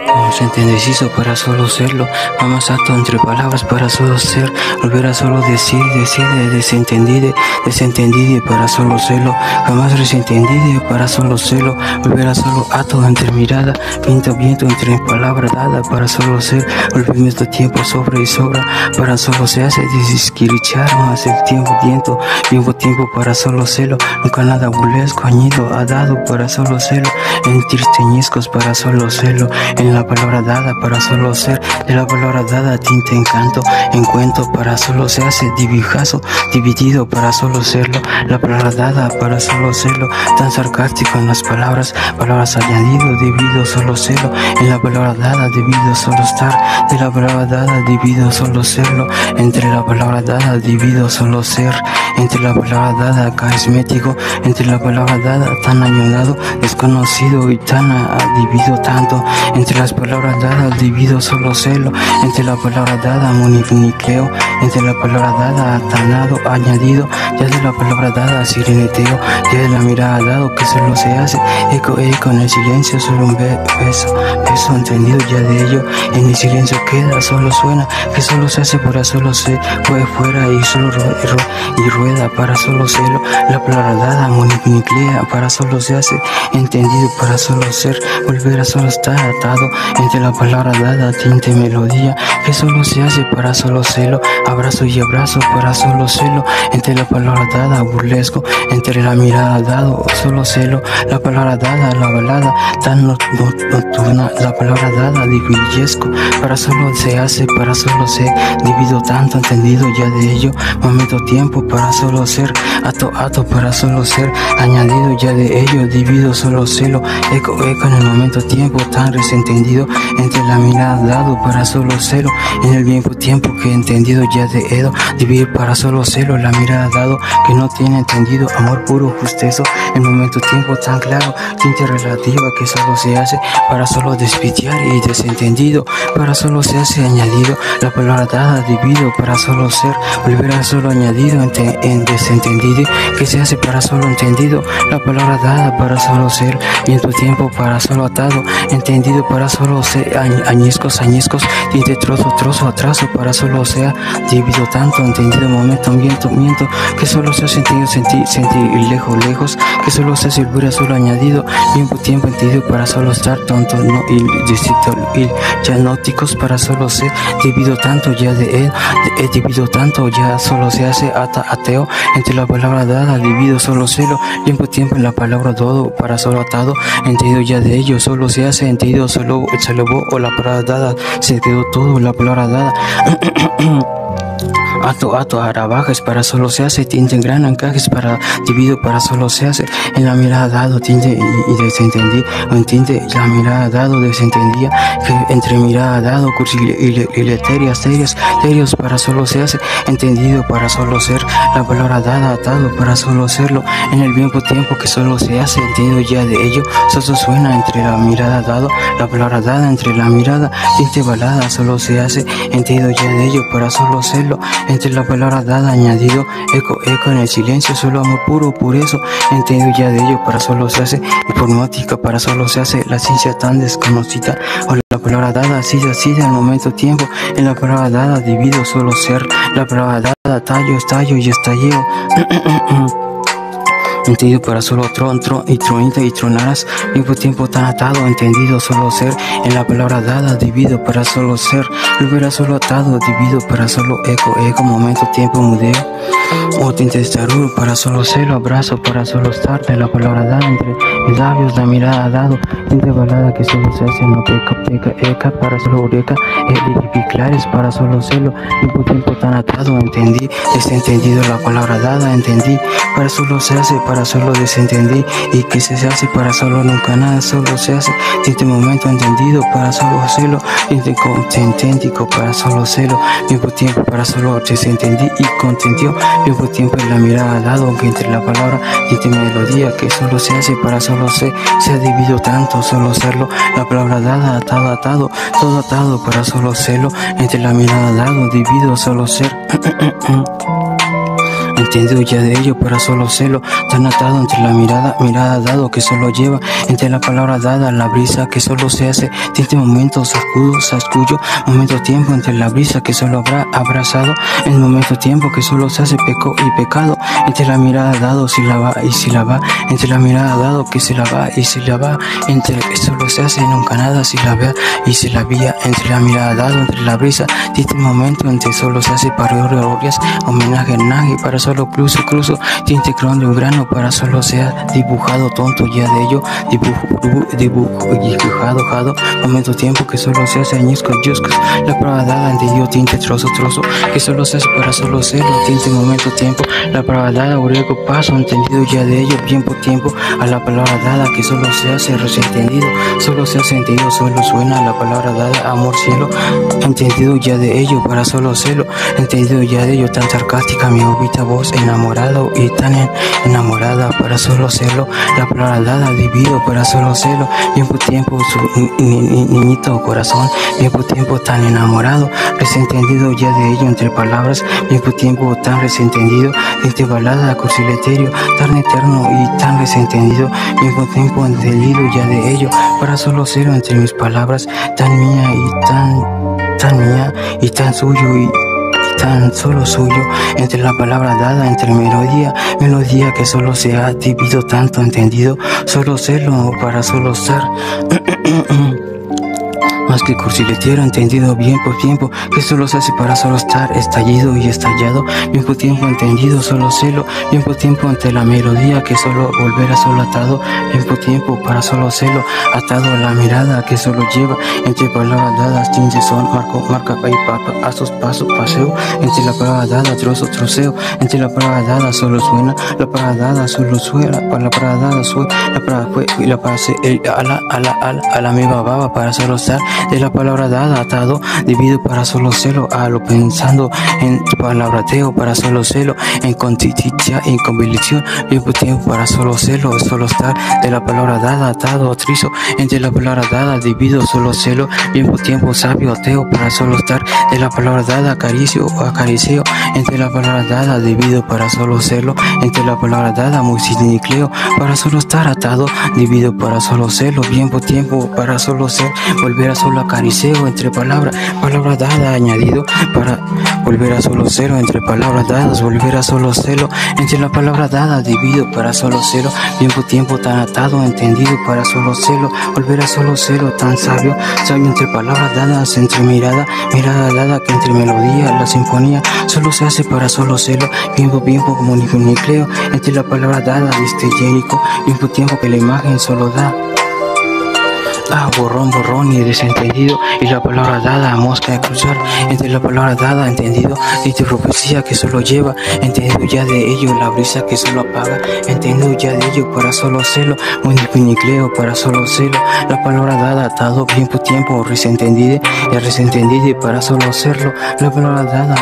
Vamos indeciso para solo serlo, vamos acto entre palabras para solo ser, volver a solo decir, desentendide para solo serlo, jamás resentendide para solo serlo, volver a solo acto entre mirada, viento entre palabra dada para solo ser, volvemos de tiempo sobre y sobra, para solo se hace desesquirichar más el tiempo, tiempo para solo serlo, nunca nada burlesco, añido ha dado para solo serlo, en tristeñiscos para solo serlo, en la palabra dada para solo ser, de la palabra dada tinta encanto, encuentro para solo se hace dibujazo, dividido para solo serlo, la palabra dada para solo serlo, tan sarcástico en las palabras añadido, debido solo serlo, en la palabra dada debido solo estar, de la palabra dada debido solo serlo, entre la palabra dada debido solo ser, entre la palabra dada carismático, entre la palabra dada tan añonado, desconocido y tan dividido tanto, entre las palabras dadas debido solo serlo, entre la palabra dada muninicleo, entre la palabra dada atanado, añadido, ya de la palabra dada sireneteo, ya de la mirada dado que solo se hace, eco en el silencio, solo un beso entendido ya de ello, en el silencio queda, solo suena, que solo se hace para solo se fue fuera y solo rueda para solo serlo, la palabra dada muniniclea para solo se hace, entendido para solo ser, volver a solo estar atado, entre la palabra dada tinte melodía, que solo se hace para solo serlo, abrazo y abrazo para solo serlo, entre la palabra dada burlesco, entre la mirada dado solo serlo, la palabra dada la balada tan nocturna, la palabra dada divillesco, para solo se hace, para solo se divido tanto entendido ya de ello, momento tiempo para solo ser, ato para solo ser, añadido ya de ello, divido solo serlo, eco en el momento tiempo tan desentendido, entre la mirada dado para solo serlo, en el mismo tiempo que entendido ya de Edo, dividir para solo serlo, la mirada dado que no tiene entendido, amor puro, justezo, el momento tiempo tan claro, tinte relativa que solo se hace para solo despitear y desentendido, para solo se hace añadido, la palabra dada divido para solo ser, volver a solo añadido en desentendido, que se hace para solo entendido, la palabra dada para solo ser, y en tu tiempo para solo atado, entendido para solo ser, añiscos, tinte trozo, atraso para solo sea, divido tanto, entendido momento, miento, que solo se ha sentido, sentir lejos, que solo se hace volver a solo añadido, tiempo entendido para solo estar tonto, no y ya nóticos para solo ser, divido tanto ya de él, divido tanto ya solo se hace ateo, entre la palabra dada divido solo celo, tiempo en la palabra todo para solo atado, entendido ya de ello, solo se hace entendido, solo se elevó o la palabra dada, se quedó todo la palabra dada. Ato, arabajes para solo se hace, tinte en gran encajes para divido para solo se hace, en la mirada dado, tinte y desentendí, o en tinte la mirada dado, desentendía, que entre mirada dado, y leterias, terios para solo se hace, entendido para solo ser, la palabra dada, atado para solo serlo, en el mismo tiempo que solo se hace, entendido ya de ello, solo suena entre la mirada dado, la palabra dada entre la mirada, tinte balada, solo se hace, entendido ya de ello para solo serlo, entre la palabra dada añadido, eco en el silencio, solo amor puro, pureza, entendido ya de ello para solo se hace, hipnótica para solo se hace, la ciencia tan desconocida, o la palabra dada así al momento tiempo, en la palabra dada divido solo ser, la palabra dada estallo y estalleo. Entendido para solo tronita y tronaras, mismo tiempo tan atado, entendido solo ser, en la palabra dada, divido para solo ser, volver solo atado, divido para solo eco, momento, tiempo, mudeo, o tinte estaruro para solo serlo, abrazo para solo estar, de la palabra dada, entre mis labios, la mirada dado, tinte balada que solo se hace, no eca para solo ureca, clares para solo serlo, mismo tiempo tan atado, entendí, desentendido la palabra dada, entendí, para solo se hace, para solo desentendí, y que se hace para solo nunca nada, solo se hace, tinte momento entendido para solo hacerlo, tinte contenténtico para solo hacerlo, mismo tiempo para solo desentendí y contentió, mismo tiempo en la mirada dado, que entre la palabra tinte melodía, que solo se hace para solo se ha dividido tanto, solo serlo, la palabra dada, atado, todo atado para solo serlo, entre la mirada dado, divido solo ser. entendido ya de ello para solo serlo, tan atado entre la mirada dado que solo lleva, entre la palabra dada, la brisa que solo se hace, tiene momentos oscuros, oscuro, momento tiempo entre la brisa que solo habrá abrazado, el momento tiempo que solo se hace pecado, entre la mirada dado si la va y si la va, entre la mirada dado que se la va y si la va, entre solo se hace nunca nada si la vea y si la vía, entre la mirada dado, entre la brisa, tiene momento entre solo se hace para glorias, homenaje para solo cruzo, tinte cron de un grano para solo sea dibujado tonto ya de ello, dibujado, momento tiempo que solo se hace añiscos, yuscos, la prueba dada de Dios tinte trozo, que solo se hace para solo serlo, tinte momento tiempo, la prueba dada, griego paso, entendido ya de ello, tiempo, a la palabra dada que solo se hace resentendido, solo se ha sentido, solo suena la palabra dada, amor cielo, entendido ya de ello para solo serlo, entendido ya de ello, tan sarcástica mi órbita voz, enamorado y tan enamorada para solo serlo, la palabra dada divido para solo serlo, tiempo su niñito corazón, tiempo tan enamorado, resentendido ya de ello entre palabras, tiempo tan resentendido, entre balada, cursileterio, tan eterno y tan resentendido, tiempo entendido ya de ello, para solo serlo entre mis palabras, tan mía y tan suyo y tan solo suyo, entre la palabra dada, entre melodía que solo se ha dividido tanto entendido, solo serlo para solo ser. Más que cursiletiero, entendido bien por tiempo, que solo se hace para solo estar estallido y estallado, bien por tiempo entendido, solo celo, bien por tiempo ante la melodía, que solo volverá solo atado, bien por tiempo para solo celo, atado a la mirada que solo lleva, entre palabras dadas, tintes son, marca y pasos, paseo, entre la palabra dada, troceo, entre la palabra dada solo suena, la palabra dada solo suena, la palabra dada suena, la palabra fue y la palabra a la misma baba para solo estar, de la palabra dada atado, divido para solo celo, a lo pensando en palabrateo para solo celo, en contitia, en convicción, bien por tiempo para solo celo, solo estar, de la palabra dada atado, trizo, entre la palabra dada divido solo celo, bien por tiempo sabio ateo para solo estar, de la palabra dada acaricio, entre la palabra dada divido para solo celo, entre la palabra dada musinicleo para solo estar atado, divido para solo celo, bien por tiempo para solo ser, volver a solo acariceo, entre palabra dada añadido para volver a solo cero, entre palabras dadas volver a solo celo, entre la palabra dada divido para solo cero, bien por tiempo tan atado entendido para solo celo, volver a solo cero, tan sabio entre palabras dadas, entre mirada dada que entre melodía, la sinfonía solo se hace para solo celo, bien por como nucleo, entre la palabra dada destellérico, bien por tiempo que la imagen solo da. Borrón y desentendido, y la palabra dada, mosca de cruzar, entre la palabra dada, entendido, y tu profecía que solo lleva, entendido ya de ello, la brisa que solo apaga, entendido ya de ello, para solo celo, uninicleo, para solo celo, la palabra dada, atado, bien por tiempo, resentendido, para solo serlo, la palabra dada,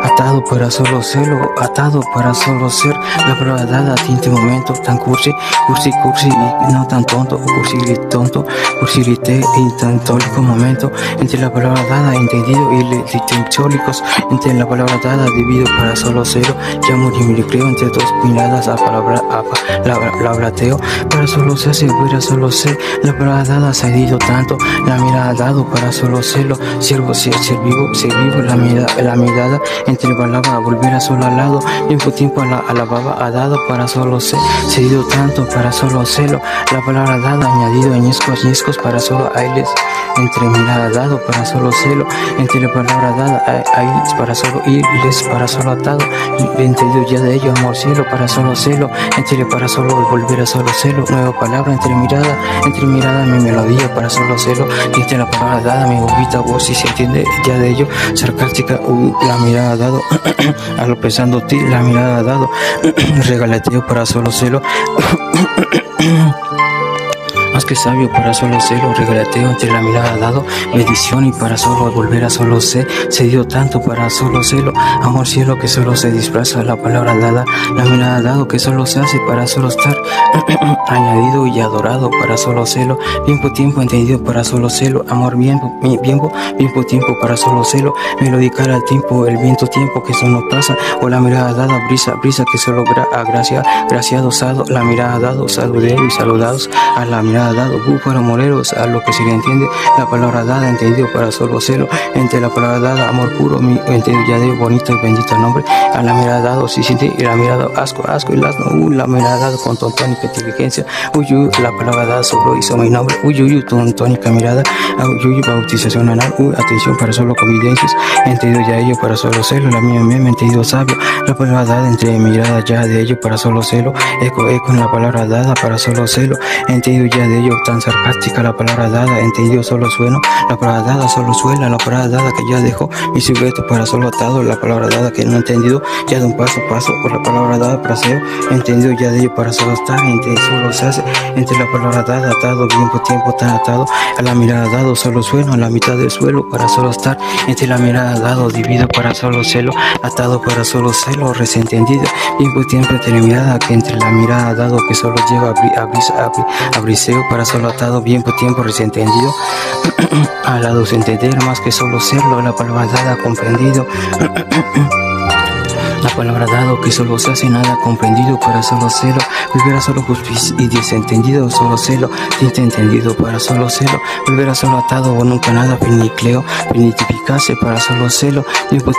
atado para solo serlo, atado para solo ser, la palabra dada, tinte momento, tan cursi, y no tan tonto, cursilité y tan tólico momento, entre la palabra dada, entendido y litinchólicos, entre la palabra dada, divido para solo cero, llamo y creo, entre dos miradas a palabrateo, para solo se hace, fuera solo sé, la palabra dada se ha ido tanto, la mirada dado para solo celo, siervo, ser vivo, la mirada, entre palabra, volver a solo al lado, tiempo a la baba ha dado para solo ser, se ha ido tanto para solo celo, la palabra dada, añadido añiscos para solo ailes, entre mirada dado para solo celo, entre la palabra dada ailes para solo irles, para solo atado, entendido ya de ello, amor cielo para solo celo, entre para solo volver a solo celo, nueva palabra, entre mirada mi melodía para solo celo, entre la palabra dada mi bobita voz, si se entiende ya de ello, sarcástica, la mirada dado, a lo pensando ti, la mirada dado, regalateo para solo celo. más que sabio para solo celo, regalateo entre la mirada dado, bendición y para solo volver a solo ser, se dio tanto para solo celo, amor cielo que solo se disfraza la palabra dada, la mirada dado que solo se hace para solo estar, añadido y adorado para solo celo, tiempo entendido para solo celo, amor tiempo para solo celo, melodicar al tiempo, el viento tiempo que eso no pasa, o la mirada dada, brisa que solo graciado, sado, la mirada dado, saludero y saludados, a la mirada dado, búfalo moreros, a lo que se le entiende, la palabra dada, entendido para solo celo, entre la palabra dada, amor puro, mi entendido ya de bonito y bendito nombre, a la mirada dado, si siente, y la mirada asco y lasno, la mirada dado con tontónica inteligencia, la palabra dada sobre hizo mi nombre, tontónica mirada, bautización anal, atención para solo convivencias, entendido ya ello para solo celo, la mía entendido sabio, la palabra dada entre mirada ya de ello para solo celo, eco en la palabra dada para solo celo, entendido ya de ello tan sarcástica la palabra dada, entendido solo sueno, la palabra dada solo suena, la palabra dada que ya dejó mi sujeto para solo atado, la palabra dada que no he entendido ya de un paso por la palabra dada para seo, entendido ya de ello para solo estar, entre solo se hace, entre la palabra dada atado, tiempo tan atado, a la mirada dado solo sueno, a la mitad del suelo para solo estar, entre la mirada dado divido para solo celo, atado para solo celo, resentendido, tiempo entre la mirada que entre la mirada dado que solo lleva a briseo para solo atado, tiempo resentendido, al lado se entender más que solo serlo, la palabra dada comprendido. La palabra dado que solo se hace nada comprendido para solo celo, volver a solo justicia y desentendido solo celo, tinta entendido para solo celo, volver a solo atado o nunca nada finicleo, finitificarse para solo celo,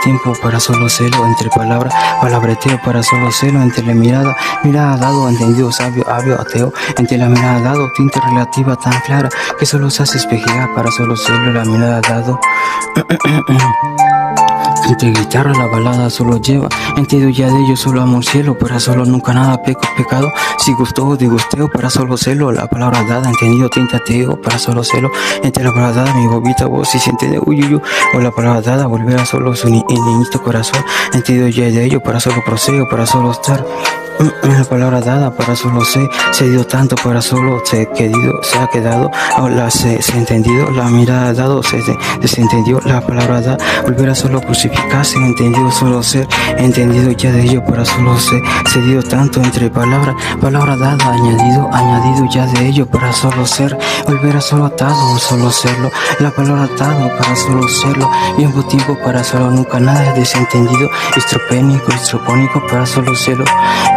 tiempo para solo celo, entre palabreteo para solo celo, entre la mirada dado, entendido sabio, ateo, entre la mirada dado, tinta relativa tan clara que solo se hace espejear para solo celo, la mirada dado. Entre guitarra la balada solo lleva, entendido ya de ello solo amor cielo, para solo nunca nada pecado, si gustó disgusteo para solo celo, la palabra dada, entendido tintateo para solo celo, entre la palabra dada mi bobita voz si siente de o la palabra dada volver a solo su niñito corazón, entendido ya de ello para solo proceo, para solo estar. La palabra dada para solo se dio tanto para solo se ha quedado, ahora se entendido, la mirada dado se desentendió, la palabra dada volver a solo crucificarse, entendido solo ser, entendido ya de ello para solo se dio tanto entre palabra dada, añadido ya de ello para solo ser, volver a solo atado, solo serlo, la palabra dado para solo serlo, tiempo para solo nunca nada, desentendido, estropónico para solo serlo,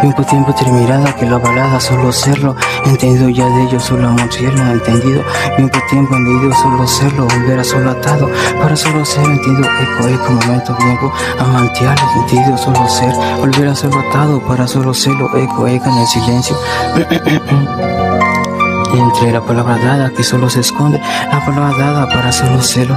tiempo entre mirada que la balada solo serlo, entendido ya de ello solo amor cielo, entendido, tiempo entendido solo serlo, volver a solo atado, para solo ser, entendido, eco, momento, tiempo, amantear, entendido solo ser, volver a solo atado, para solo serlo, eco, en el silencio. Entre la palabra dada que solo se esconde, la palabra dada para solo celo,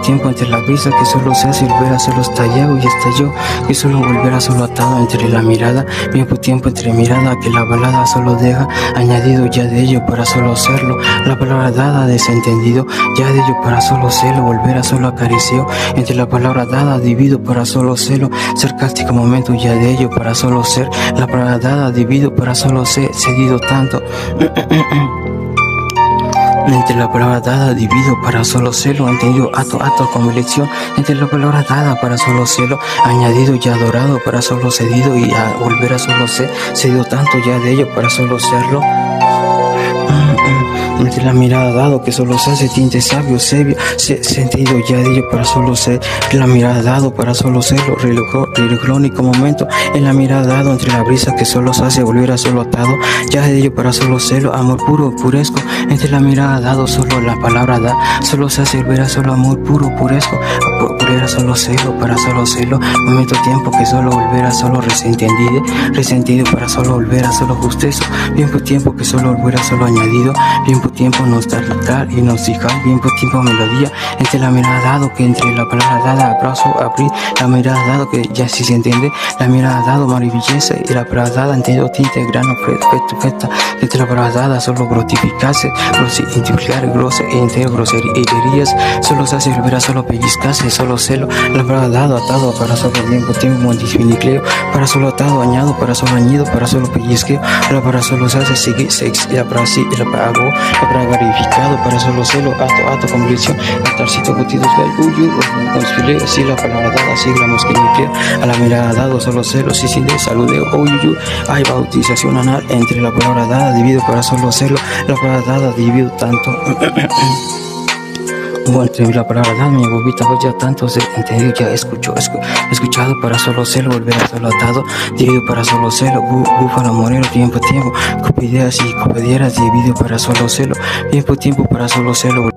tiempo entre la brisa que solo se hace volver a solo estallado y estalló, que solo volver a solo atado entre la mirada, tiempo entre mirada que la balada solo deja, añadido ya de ello para solo serlo, la palabra dada desentendido, ya de ello para solo celo, volver a solo acaricio, entre la palabra dada divido para solo celo, sarcástico momento ya de ello para solo ser, la palabra dada divido para solo ser, cedido tanto. Entre la palabra dada divido para solo celo, entendido ato como elección, entre la palabra dada para solo celo, añadido ya adorado para solo cedido y a volver a solo ser, cedido tanto ya de ello para solo serlo. Entre la mirada dado que solo se hace tinte sabio, sentido ya de ello para solo ser, la mirada dado para solo serlo, religrónico momento, en la mirada dado entre la brisa que solo se hace volver a solo atado, ya de ello para solo serlo, amor puro, puresco, entre la mirada dado solo la palabra da, solo se hace volver a solo amor puro, puresco, volver a solo serlo, para solo serlo, momento tiempo que solo volver a solo resentido para solo volver a solo justezo, tiempo que solo volver a solo añadido, tiempo nostalgical y nostalgical, tiempo melodía, entre la mirada dado que entre la palabra dada, abrazo, abrir, la mirada dado que ya si se entiende, la mirada dado maravillosa y la palabra dada entendido tinte, grano, festa, entre la palabra dada solo gratificarse, identificar, groserías, solo se hace volver a solo pellizcarse, solo celo, la palabra dado, atado, para solo tiempo, disfinicleo, para solo atado, añado, para solo añido, para solo pellizqueo, la para solo se hace seguir, la para sí, la para hago, habrá verificado para solo celo, ato, conversión, altarcito, gutitos, si la palabra dada, sigla, mosquinifria, a la mirada dado, solo celo, sí, sin de saludeo, hay bautización anal entre la palabra dada, dividido para solo celo, la palabra dada, dividido tanto. Entre la palabra dada, mi bobita ya tanto se entendió, ya escuchado para solo celo, volver a solo atado, dividido para solo celo, búfalo moreno, tiempo, copideras y copedieras, dividido para solo celo, tiempo para solo celo.